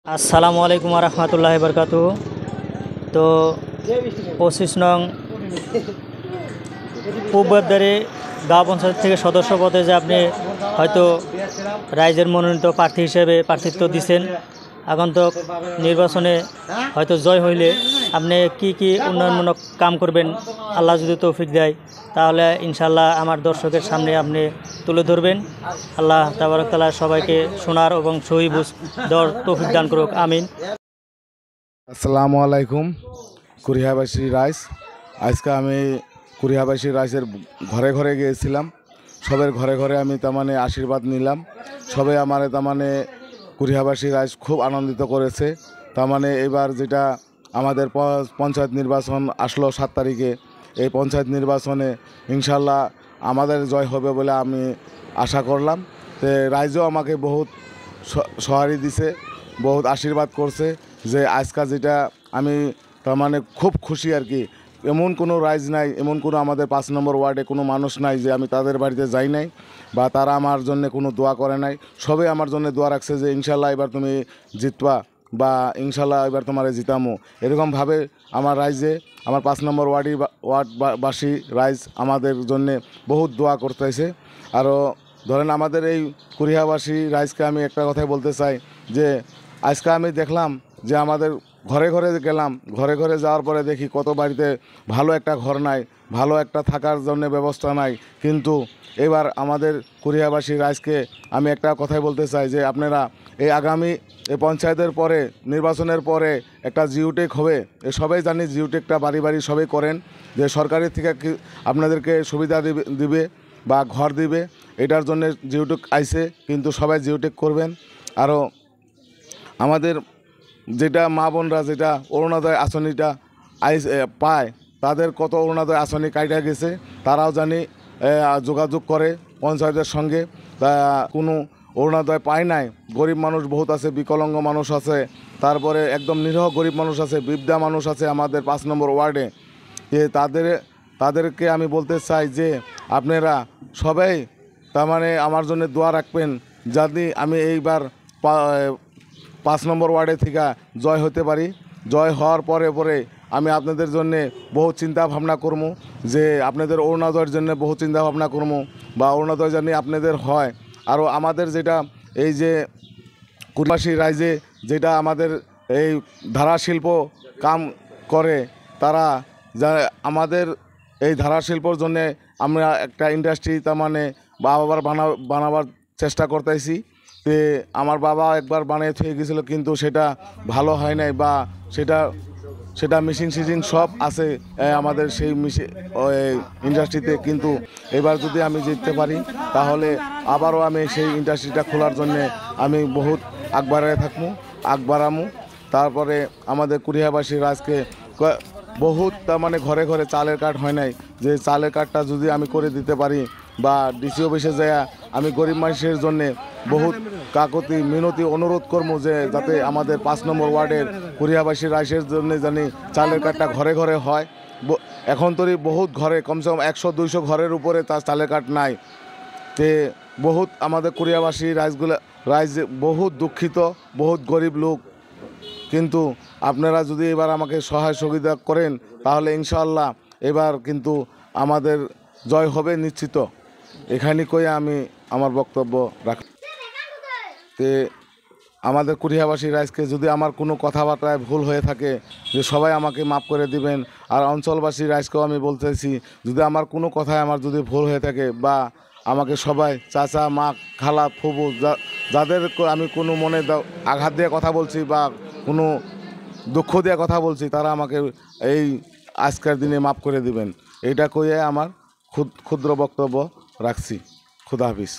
আসসালামু আলাইকুম রহমতুল্লাহ বরকাতু। তো 25 নং পূর্বদ্বারে গাঁও পঞ্চায়েত থেকে সদস্য পদে যে আপনি হয়তো রাইজের মনোনীত প্রার্থী হিসেবে প্রার্থিত্ব দিচ্ছেন, আগন্তুক নির্বাচনে হয়তো জয় হইলে আপনি কি কি উন্নয়নমূলক কাম করবেন, আল্লাহ যদি তৌফিক দেয় তাহলে ইনশাল্লাহ আমার দর্শকের সামনে আপনি তুলে ধরবেন। আল্লাহ তাবারক তাআলা সবাইকে শোনার এবং সহি বুঝ দেওয়ার তৌফিক দান করুক, আমিন। আসসালামু আলাইকুম। কুরিহাবাসী রাইস, আজকে আমি কুরিহাবাসী রাইসের ঘরে ঘরে গিয়েছিলাম। সবের ঘরে ঘরে আমি তার আশীর্বাদ নিলাম। সবে আমার কুরিহাবাসী রাইস খুব আনন্দিত করেছে। এবার যেটা আমাদের পঞ্চায়েত নির্বাচন আসলো 7 তারিখে, এই পঞ্চায়েত নির্বাচনে ইনশাল্লাহ আমাদের জয় হবে বলে আমি আশা করলাম। তো রাইজও আমাকে বহুত সহারি দিছে, বহুত আশীর্বাদ করছে যে আজকাল যেটা আমি খুব খুশি আর কি। এমন কোনো রাইজ নাই, এমন কোনো আমাদের 5 নম্বর ওয়ার্ডে কোনো মানুষ নাই যে আমি তাদের বাড়িতে যাই নাই বা তারা আমার জন্য কোনো দোয়া করে নাই। সবে আমার জন্য দোয়া রাখছে যে ইনশাল্লাহ এবার তুমি জিতবা বা ইনশাল্লাহ এবার তোমার জিতামো। এরকমভাবে আমার রাইজে, আমার 5 নম্বর ওয়ার্ডবাসী রাইজ আমাদের জন্যে বহুত দোয়া করতেছে। আরও ধরেন আমাদের এই কুরিহাবাসী রাইজকে আমি একটা কথাই বলতে চাই যে আজকে আমি দেখলাম যে আমাদের ঘরে ঘরে গেলাম, ঘরে ঘরে যাওয়ার পরে দেখি কত বাড়িতে ভালো একটা ঘর নাই, ভালো একটা থাকার জন্য ব্যবস্থা নাই। কিন্তু এবার আমাদের কুরিহাবাসী রাইজকে আমি একটা কথাই বলতে চাই যে আপনারা এই আগামী এই পঞ্চায়েতের পরে, নির্বাচনের পরে একটা জিওটেক হবে। সবাই জানি জিওটেকটা বাড়ি বাড়ি সবাই করেন, যে সরকারের থেকে আপনাদেরকে সুবিধা দিবে বা ঘর দিবে, এটার জন্য জিওটেক আইছে, কিন্তু সবাই জিওটেক করবেন। আরও আমাদের যেটা মা বোনরা যেটা অরুণোদয় আসনিটা পায়, তাদের কত অরুণোদয় আসনি কাইটা গেছে, তারাও জানি যোগাযোগ করে পঞ্চায়েতের সঙ্গে। তা কোনো অরুণোদয় পায় নাই। গরিব মানুষ বহুত আছে, বিকলাঙ্গ মানুষ আছে, তারপরে একদম নিরীহ গরিব মানুষ আছে, বৃদ্ধা মানুষ আছে আমাদের 5 নম্বর ওয়ার্ডে। তাদেরকে আমি বলতে চাই যে আপনারা সবাই আমার জন্য দোয়া রাখবেন, যাতে আমি এইবার 5 নম্বর ওয়ার্ডে থেকে জয় হতে পারি। জয় হওয়ার পরে পরে আমি আপনাদের জন্য বহু চিন্তা ভাবনা করবো, যে আপনাদের অরুণোদয়ের জন্য বহু চিন্তা ভাবনা করবো বা অরুণোদয় জানি আপনাদের হয়। আরও আমাদের যেটা এই যে কুরিহাবাসী রাইজে যেটা আমাদের এই ধারা শিল্প কাম করে, তারা আমাদের এই ধারা শিল্পর জন্যে আমরা একটা ইন্ডাস্ট্রি আবার বানাবার চেষ্টা করতেছি। তে আমার বাবা একবার বানিয়ে থুয়ে গেছিল, কিন্তু সেটা ভালো হয় নাই, বা সেটা মেশিন সব আছে আমাদের সেই ইন্ডাস্ট্রিতে। কিন্তু এবার যদি আমি জিততে পারি তাহলে আবারও আমি সেই ইন্ডাস্ট্রিটা খোলার জন্যে আমি বহুত আগবাড়ামু। তারপরে আমাদের কুরিহাবাসী রাজকে বহুত ঘরে ঘরে চালের কার্ড হয় নাই, যে চালের কার্ডটা যদি আমি করে দিতে পারি, বা ডিসি অফিসে যায় আমি গরিব মানুষের জন্যে বহুত কাকতি মিনতি অনুরোধ করবো যে যাতে আমাদের 5 নম্বর ওয়ার্ডের কুরিহাবাসী রাইসের জন্য জানি চালের কার্ডটা ঘরে ঘরে হয়। এখন তোরই বহুত ঘরে কমসে কম 100-200 ঘরের উপরে তার চালের কার্ড নাই। তে বহুত আমাদের কুরিহাবাসী রাইজ বহুত দুঃখিত, বহুত গরিব লোক। কিন্তু আপনারা যদি এবার আমাকে সহায় সহযোগিতা করেন তাহলে ইনশাআল্লাহ এবার কিন্তু আমাদের জয় হবে নিশ্চিত। এখানে কই আমি আমার বক্তব্য রাখি। তে আমাদের কুরিহাবাসী রাইজকে যদি আমার কোনো কথাবার্তায় ভুল হয়ে থাকে, যে সবাই আমাকে মাফ করে দিবেন। আর অঞ্চলবাসী রাইজকেও আমি বলতেছি, যদি আমার কোনো কথায় আমার যদি ভুল হয়ে থাকে, বা আমাকে সবাই চাচা, মা, খালা, ফুবু যাদের আমি কোনো মনে আঘাত দিয়ে কথা বলছি বা কোনো দুঃখ দিয়ে কথা বলছি, তারা আমাকে এই আজকের দিনে মাফ করে দিবেন। এইটা কইয়ে আমার ক্ষুদ্র বক্তব্য রাখছি। খুদা হাফিজ।